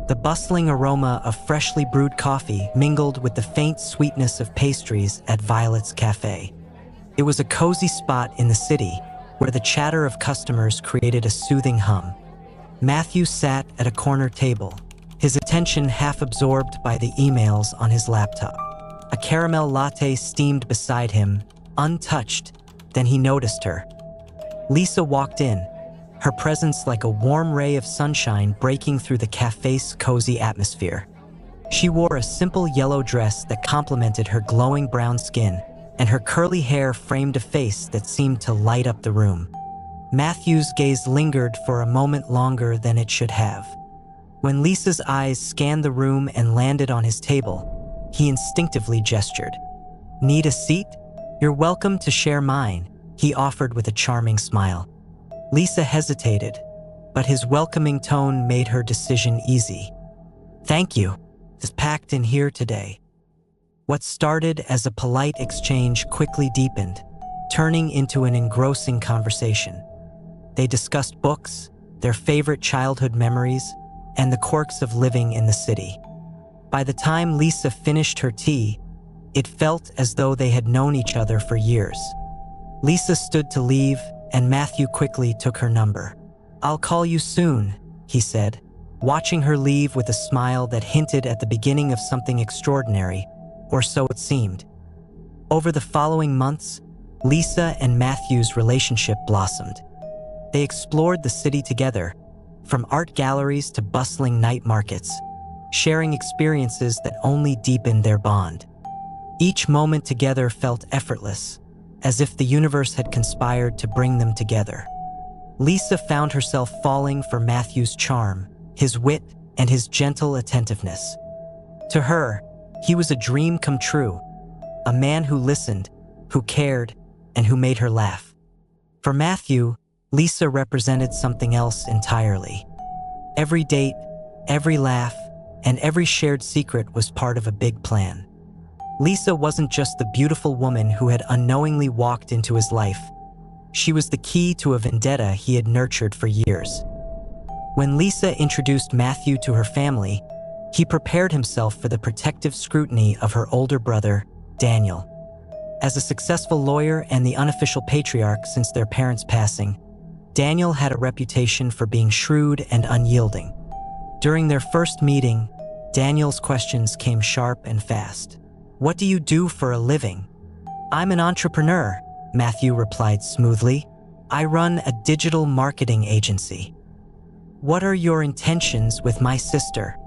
The bustling aroma of freshly brewed coffee mingled with the faint sweetness of pastries at Violet's Cafe. It was a cozy spot in the city where the chatter of customers created a soothing hum. Matthew sat at a corner table, his attention half absorbed by the emails on his laptop. A caramel latte steamed beside him, untouched. Then he noticed her. Lisa walked in, her presence like a warm ray of sunshine breaking through the cafe's cozy atmosphere. She wore a simple yellow dress that complemented her glowing brown skin, and her curly hair framed a face that seemed to light up the room. Matthew's gaze lingered for a moment longer than it should have. When Lisa's eyes scanned the room and landed on his table, he instinctively gestured. "Need a seat? You're welcome to share mine," he offered with a charming smile. Lisa hesitated, but his welcoming tone made her decision easy. "Thank you. It's packed in here today." What started as a polite exchange quickly deepened, turning into an engrossing conversation. They discussed books, their favorite childhood memories, and the quirks of living in the city. By the time Lisa finished her tea, it felt as though they had known each other for years. Lisa stood to leave, and Matthew quickly took her number. "I'll call you soon," he said, watching her leave with a smile that hinted at the beginning of something extraordinary, or so it seemed. Over the following months, Lisa and Matthew's relationship blossomed. They explored the city together, from art galleries to bustling night markets, sharing experiences that only deepened their bond. Each moment together felt effortless, as if the universe had conspired to bring them together. Lisa found herself falling for Matthew's charm, his wit, and his gentle attentiveness. To her, he was a dream come true, a man who listened, who cared, and who made her laugh. For Matthew, Lisa represented something else entirely. Every date, every laugh, and every shared secret was part of a big plan. Lisa wasn't just the beautiful woman who had unknowingly walked into his life. She was the key to a vendetta he had nurtured for years. When Lisa introduced Matthew to her family, he prepared himself for the protective scrutiny of her older brother, Daniel. As a successful lawyer and the unofficial patriarch since their parents' passing, Daniel had a reputation for being shrewd and unyielding. During their first meeting, Daniel's questions came sharp and fast. "What do you do for a living?" "I'm an entrepreneur," Matthew replied smoothly. "I run a digital marketing agency." "What are your intentions with my sister?"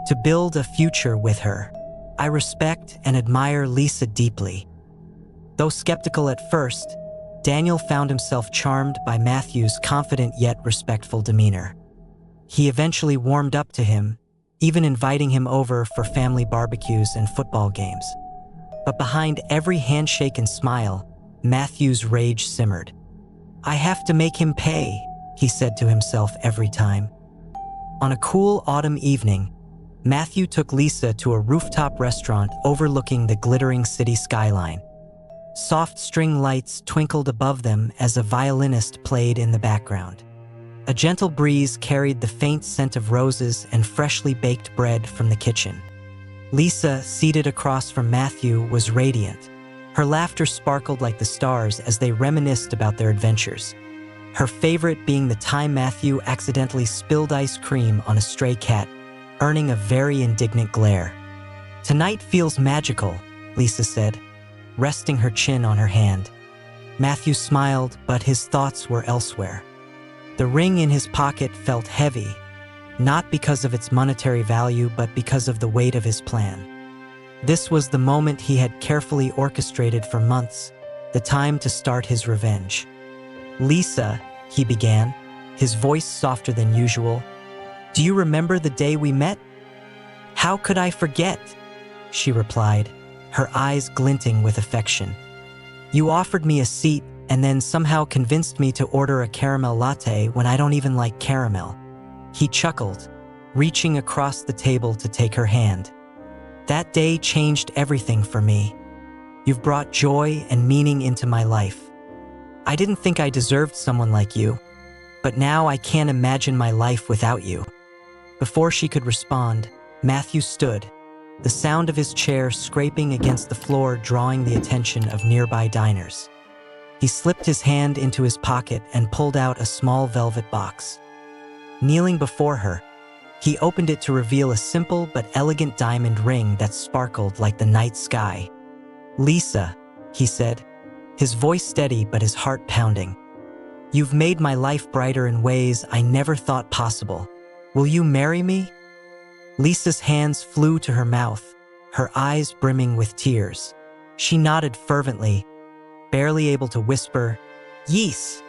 "To build a future with her." I respect and admire Lisa deeply. Though skeptical at first, Daniel found himself charmed by Matthew's confident yet respectful demeanor. He eventually warmed up to him, even inviting him over for family barbecues and football games. But behind every handshake and smile, Matthew's rage simmered. "I have to make him pay," he said to himself every time. On a cool autumn evening, Matthew took Lisa to a rooftop restaurant overlooking the glittering city skyline. Soft string lights twinkled above them as a violinist played in the background. A gentle breeze carried the faint scent of roses and freshly baked bread from the kitchen. Lisa, seated across from Matthew, was radiant. Her laughter sparkled like the stars as they reminisced about their adventures. Her favorite being the time Matthew accidentally spilled ice cream on a stray cat, earning a very indignant glare. "Tonight feels magical," Lisa said, resting her chin on her hand. Matthew smiled, but his thoughts were elsewhere. The ring in his pocket felt heavy, not because of its monetary value, but because of the weight of his plan. This was the moment he had carefully orchestrated for months, the time to start his revenge. "Lisa," he began, his voice softer than usual, "do you remember the day we met?" "How could I forget?" she replied, her eyes glinting with affection. "You offered me a seat and then somehow convinced me to order a caramel latte when I don't even like caramel." He chuckled, reaching across the table to take her hand. "That day changed everything for me. You've brought joy and meaning into my life. I didn't think I deserved someone like you, but now I can't imagine my life without you." Before she could respond, Matthew stood, the sound of his chair scraping against the floor drawing the attention of nearby diners. He slipped his hand into his pocket and pulled out a small velvet box. Kneeling before her, he opened it to reveal a simple but elegant diamond ring that sparkled like the night sky. "Lisa," he said, his voice steady but his heart pounding. "You've made my life brighter in ways I never thought possible. Will you marry me?" Lisa's hands flew to her mouth, her eyes brimming with tears. She nodded fervently, barely able to whisper, "Yes."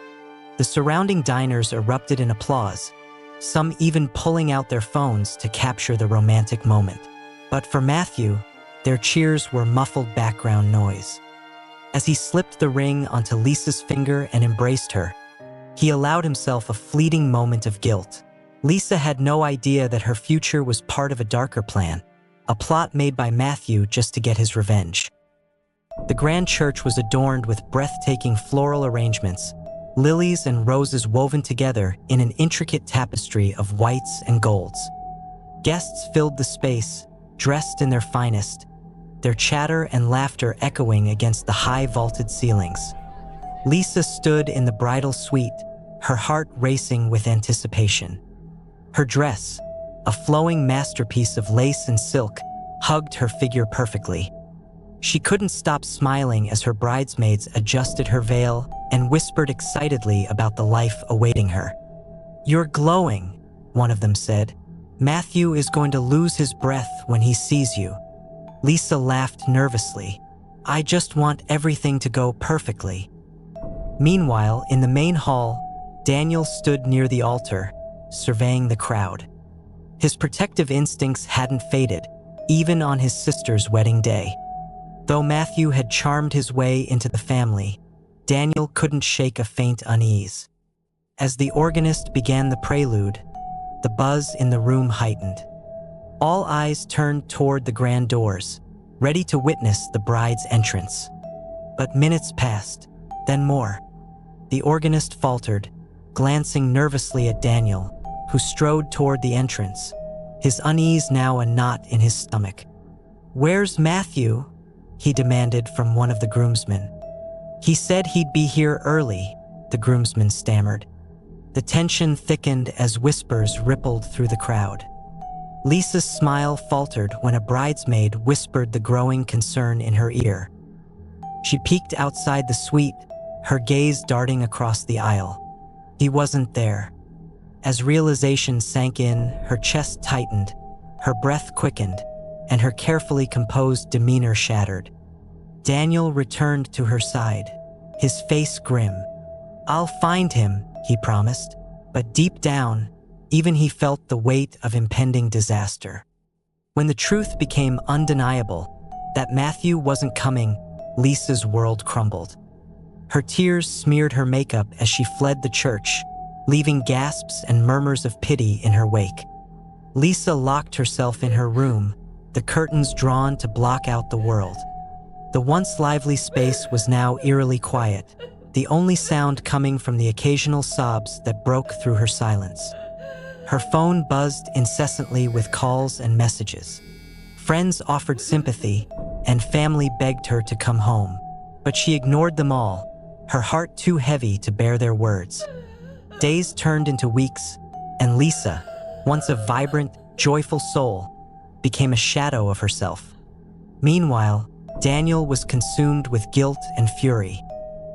The surrounding diners erupted in applause, some even pulling out their phones to capture the romantic moment. But for Matthew, their cheers were muffled background noise. As he slipped the ring onto Lisa's finger and embraced her, he allowed himself a fleeting moment of guilt. Lisa had no idea that her future was part of a darker plan, a plot made by Matthew just to get his revenge. The grand church was adorned with breathtaking floral arrangements, lilies and roses woven together in an intricate tapestry of whites and golds. Guests filled the space, dressed in their finest, their chatter and laughter echoing against the high vaulted ceilings. Lisa stood in the bridal suite, her heart racing with anticipation. Her dress, a flowing masterpiece of lace and silk, hugged her figure perfectly. She couldn't stop smiling as her bridesmaids adjusted her veil and whispered excitedly about the life awaiting her. "You're glowing," one of them said. "Matthew is going to lose his breath when he sees you." Lisa laughed nervously. "I just want everything to go perfectly." Meanwhile, in the main hall, Daniel stood near the altar, surveying the crowd. His protective instincts hadn't faded, even on his sister's wedding day. Though Matthew had charmed his way into the family, Daniel couldn't shake a faint unease. As the organist began the prelude, the buzz in the room heightened. All eyes turned toward the grand doors, ready to witness the bride's entrance. But minutes passed, then more. The organist faltered, glancing nervously at Daniel, who strode toward the entrance, his unease now a knot in his stomach. "Where's Matthew?" he demanded from one of the groomsmen. "He said he'd be here early," the groomsman stammered. The tension thickened as whispers rippled through the crowd. Lisa's smile faltered when a bridesmaid whispered the growing concern in her ear. She peeked outside the suite, her gaze darting across the aisle. He wasn't there. As realization sank in, her chest tightened, her breath quickened, and her carefully composed demeanor shattered. Daniel returned to her side, his face grim. "I'll find him," he promised, but deep down, even he felt the weight of impending disaster. When the truth became undeniable, that Matthew wasn't coming, Lisa's world crumbled. Her tears smeared her makeup as she fled the church, leaving gasps and murmurs of pity in her wake. Lisa locked herself in her room, the curtains drawn to block out the world. The once lively space was now eerily quiet, the only sound coming from the occasional sobs that broke through her silence. Her phone buzzed incessantly with calls and messages. Friends offered sympathy, and family begged her to come home. But she ignored them all, her heart too heavy to bear their words. Days turned into weeks, and Lisa, once a vibrant, joyful soul, became a shadow of herself. Meanwhile, Daniel was consumed with guilt and fury.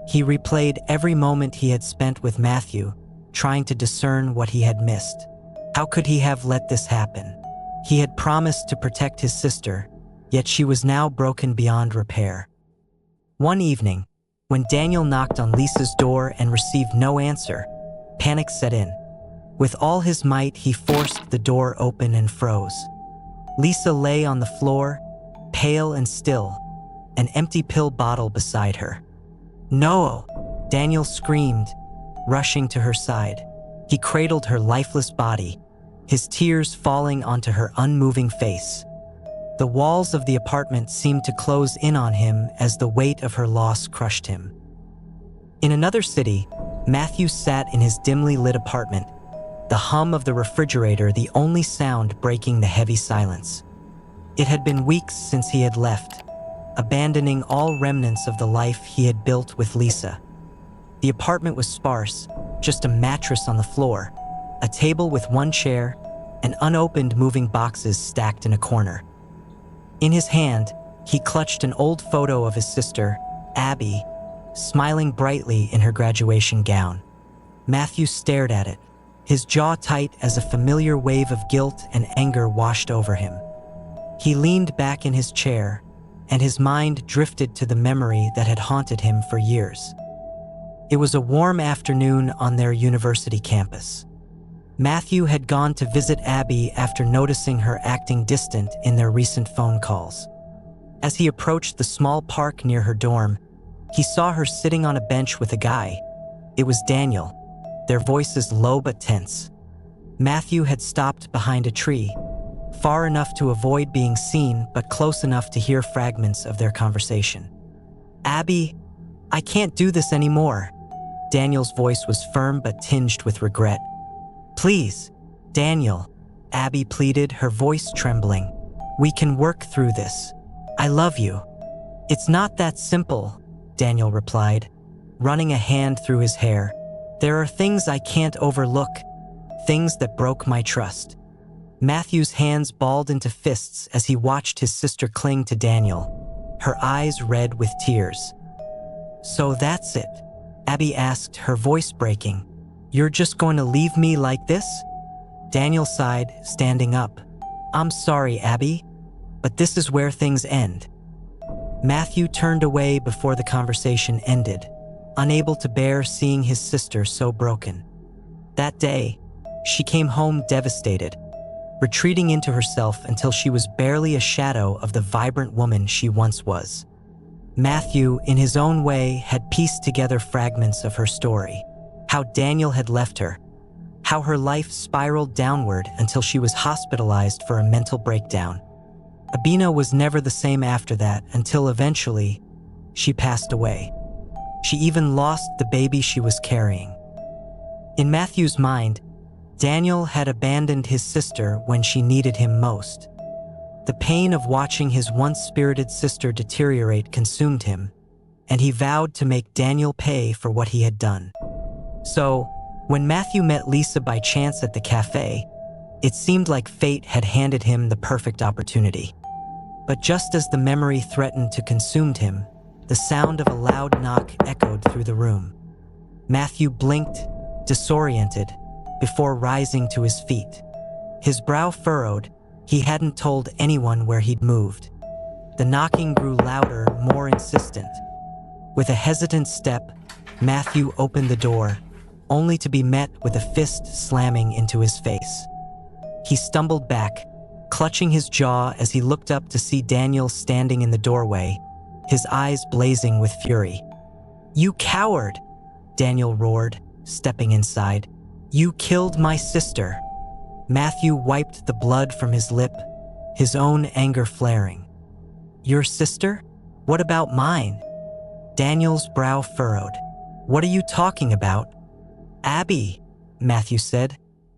He replayed every moment he had spent with Matthew, trying to discern what he had missed. How could he have let this happen? He had promised to protect his sister, yet she was now broken beyond repair. One evening, when Daniel knocked on Lisa's door and received no answer, panic set in. With all his might, he forced the door open and froze. Lisa lay on the floor, pale and still, an empty pill bottle beside her. "No!" Daniel screamed, rushing to her side. He cradled her lifeless body, his tears falling onto her unmoving face. The walls of the apartment seemed to close in on him as the weight of her loss crushed him. In another city, Matthew sat in his dimly lit apartment, the hum of the refrigerator the only sound breaking the heavy silence. It had been weeks since he had left, abandoning all remnants of the life he had built with Lisa. The apartment was sparse, just a mattress on the floor, a table with one chair, and unopened moving boxes stacked in a corner. In his hand, he clutched an old photo of his sister, Abby, smiling brightly in her graduation gown. Matthew stared at it, his jaw tight as a familiar wave of guilt and anger washed over him. He leaned back in his chair, and his mind drifted to the memory that had haunted him for years. It was a warm afternoon on their university campus. Matthew had gone to visit Abby after noticing her acting distant in their recent phone calls. As he approached the small park near her dorm, he saw her sitting on a bench with a guy. It was Daniel, their voices low but tense. Matthew had stopped behind a tree, far enough to avoid being seen but close enough to hear fragments of their conversation. "Abby, I can't do this anymore." Daniel's voice was firm but tinged with regret. "Please, Daniel," Abby pleaded, her voice trembling. "We can work through this. I love you." "It's not that simple," Daniel replied, running a hand through his hair. "There are things I can't overlook, things that broke my trust." Matthew's hands balled into fists as he watched his sister cling to Daniel, her eyes red with tears. "So that's it?" Abby asked, her voice breaking. "You're just going to leave me like this?" Daniel sighed, standing up. "I'm sorry, Abby, but this is where things end." Matthew turned away before the conversation ended, unable to bear seeing his sister so broken. That day, she came home devastated, retreating into herself until she was barely a shadow of the vibrant woman she once was. Matthew, in his own way, had pieced together fragments of her story. How Daniel had left her, how her life spiraled downward until she was hospitalized for a mental breakdown. Abina was never the same after that until eventually, she passed away. She even lost the baby she was carrying. In Matthew's mind, Daniel had abandoned his sister when she needed him most. The pain of watching his once-spirited sister deteriorate consumed him, and he vowed to make Daniel pay for what he had done. So, when Matthew met Lisa by chance at the cafe, it seemed like fate had handed him the perfect opportunity. But just as the memory threatened to consume him, the sound of a loud knock echoed through the room. Matthew blinked, disoriented, before rising to his feet. His brow furrowed, he hadn't told anyone where he'd moved. The knocking grew louder, more insistent. With a hesitant step, Matthew opened the door, only to be met with a fist slamming into his face. He stumbled back, clutching his jaw as he looked up to see Daniel standing in the doorway, his eyes blazing with fury. "You coward!" Daniel roared, stepping inside. "You killed my sister." Matthew wiped the blood from his lip, his own anger flaring. "Your sister? What about mine?" Daniel's brow furrowed. "What are you talking about?" "Abby," Matthew said,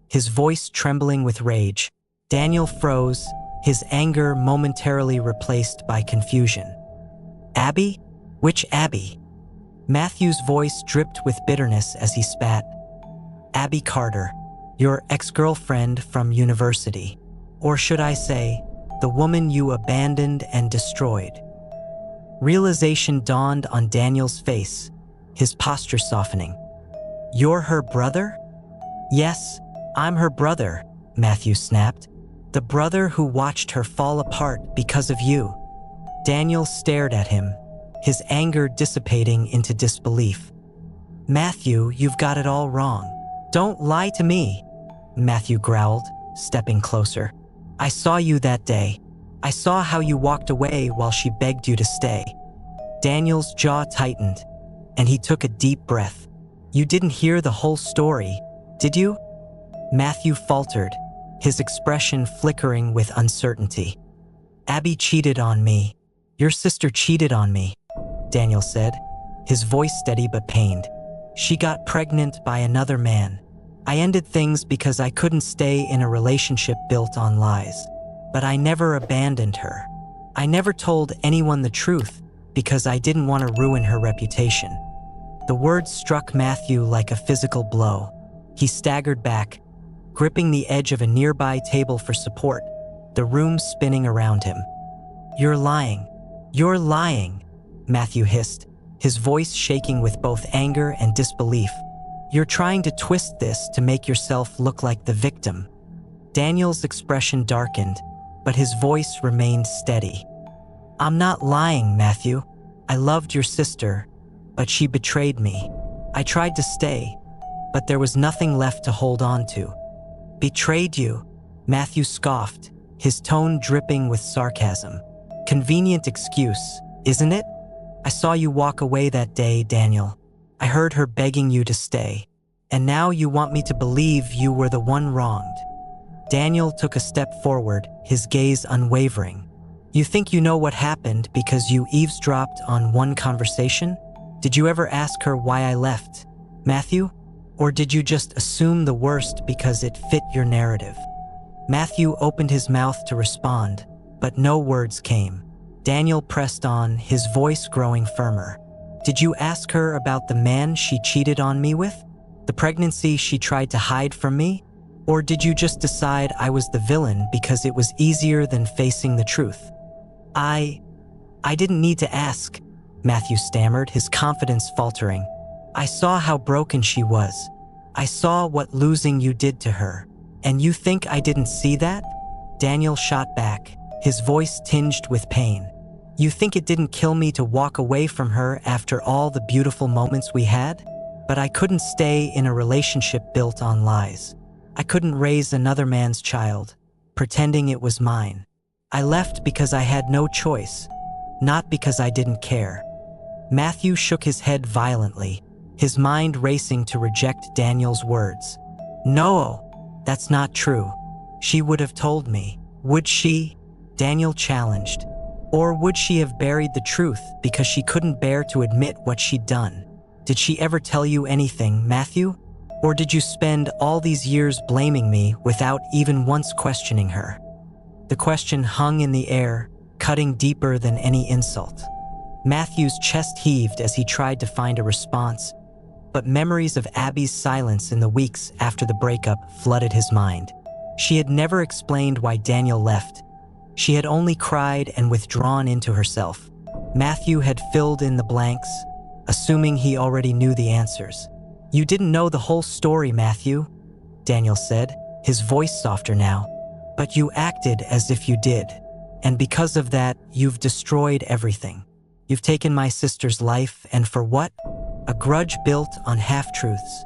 his voice trembling with rage. Daniel froze, his anger momentarily replaced by confusion. "Abby? Which Abby?" Matthew's voice dripped with bitterness as he spat. "Abby Carter, your ex-girlfriend from university. Or should I say, the woman you abandoned and destroyed." Realization dawned on Daniel's face, his posture softening. "You're her brother?" "Yes, I'm her brother," Matthew snapped. "The brother who watched her fall apart because of you." Daniel stared at him, his anger dissipating into disbelief. "Matthew, you've got it all wrong. Don't lie to me," Matthew growled, stepping closer. "I saw you that day. I saw how you walked away while she begged you to stay." Daniel's jaw tightened, and he took a deep breath. "You didn't hear the whole story, did you?" Matthew faltered, his expression flickering with uncertainty. "Abby cheated on me. Your sister cheated on me," Daniel said, his voice steady but pained. "She got pregnant by another man. I ended things because I couldn't stay in a relationship built on lies. But I never abandoned her. I never told anyone the truth because I didn't want to ruin her reputation. The words struck Matthew like a physical blow. He staggered back, gripping the edge of a nearby table for support, the room spinning around him. "You're lying. You're lying," Matthew hissed, his voice shaking with both anger and disbelief. "You're trying to twist this to make yourself look like the victim." Daniel's expression darkened, but his voice remained steady. "I'm not lying, Matthew. I loved your sister, but she betrayed me. I tried to stay, but there was nothing left to hold on to." "Betrayed you?" Matthew scoffed, his tone dripping with sarcasm. "Convenient excuse, isn't it? I saw you walk away that day, Daniel. I heard her begging you to stay. And now you want me to believe you were the one wronged." Daniel took a step forward, his gaze unwavering. "You think you know what happened because you eavesdropped on one conversation? Did you ever ask her why I left, Matthew? Or did you just assume the worst because it fit your narrative?" Matthew opened his mouth to respond, but no words came. Daniel pressed on, his voice growing firmer. "Did you ask her about the man she cheated on me with? The pregnancy she tried to hide from me? Or did you just decide I was the villain because it was easier than facing the truth?" I didn't need to ask," Matthew stammered, his confidence faltering. "I saw how broken she was. I saw what losing you did to her. And you think I didn't see that?" Daniel shot back, his voice tinged with pain. "You think it didn't kill me to walk away from her after all the beautiful moments we had? But I couldn't stay in a relationship built on lies. I couldn't raise another man's child, pretending it was mine. I left because I had no choice, not because I didn't care." Matthew shook his head violently, his mind racing to reject Daniel's words. "No, that's not true. She would have told me. Would she?" Daniel challenged. "Or would she have buried the truth because she couldn't bear to admit what she'd done? Did she ever tell you anything, Matthew? Or did you spend all these years blaming me without even once questioning her?" The question hung in the air, cutting deeper than any insult. Matthew's chest heaved as he tried to find a response, but memories of Abby's silence in the weeks after the breakup flooded his mind. She had never explained why Daniel left. She had only cried and withdrawn into herself. Matthew had filled in the blanks, assuming he already knew the answers. "You didn't know the whole story, Matthew," Daniel said, his voice softer now. "But you acted as if you did. And because of that, you've destroyed everything. You've taken my sister's life, and for what? A grudge built on half-truths."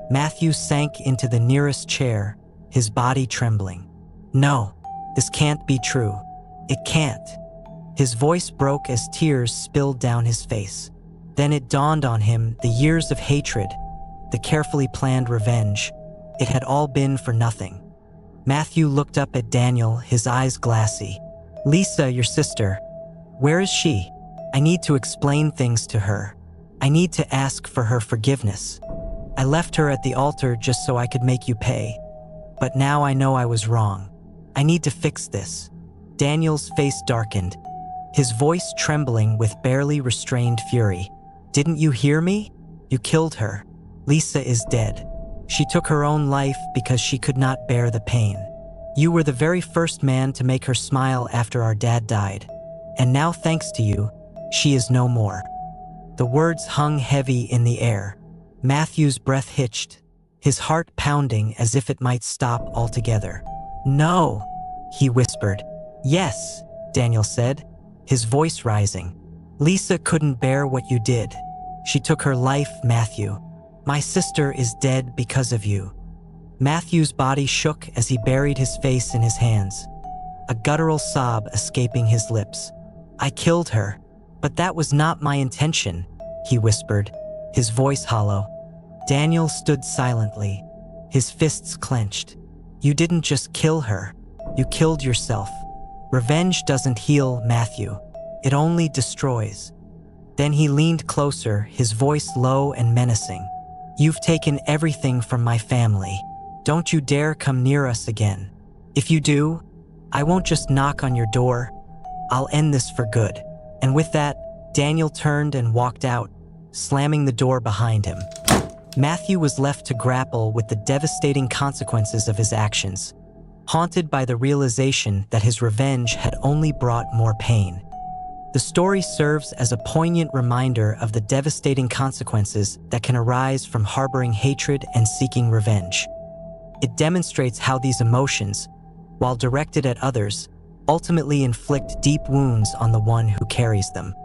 Matthew sank into the nearest chair, his body trembling. "No, this can't be true. It can't." His voice broke as tears spilled down his face. Then it dawned on him, the years of hatred, the carefully planned revenge. It had all been for nothing. Matthew looked up at Daniel, his eyes glassy. "Lisa, your sister, where is she? I need to explain things to her. I need to ask for her forgiveness. I left her at the altar just so I could make you pay. But now I know I was wrong. I need to fix this." Daniel's face darkened, his voice trembling with barely restrained fury. "Didn't you hear me? You killed her. Lisa is dead. She took her own life because she could not bear the pain. You were the very first man to make her smile after our dad died. And now, thanks to you, she is no more." The words hung heavy in the air. Matthew's breath hitched, his heart pounding as if it might stop altogether. "No," he whispered. "Yes," Daniel said, his voice rising. "Lisa couldn't bear what you did. She took her life, Matthew. My sister is dead because of you." Matthew's body shook as he buried his face in his hands, a guttural sob escaping his lips. "I killed her, but that was not my intention," he whispered, his voice hollow. Daniel stood silently, his fists clenched. "You didn't just kill her, you killed yourself. Revenge doesn't heal, Matthew. It only destroys." Then he leaned closer, his voice low and menacing. You've taken everything from my family. Don't you dare come near us again. If you do, I won't just knock on your door. I'll end this for good." And with that, Daniel turned and walked out, slamming the door behind him. Matthew was left to grapple with the devastating consequences of his actions, haunted by the realization that his revenge had only brought more pain. The story serves as a poignant reminder of the devastating consequences that can arise from harboring hatred and seeking revenge. It demonstrates how these emotions, while directed at others, ultimately inflict deep wounds on the one who carries them.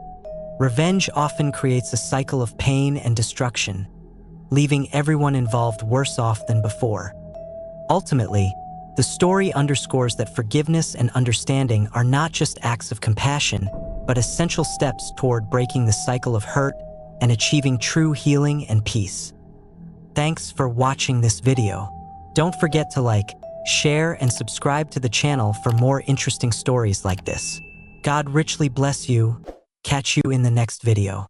Revenge often creates a cycle of pain and destruction, leaving everyone involved worse off than before. Ultimately, the story underscores that forgiveness and understanding are not just acts of compassion, but essential steps toward breaking the cycle of hurt and achieving true healing and peace. Thanks for watching this video. Don't forget to like, share, and subscribe to the channel for more interesting stories like this. God richly bless you. Catch you in the next video.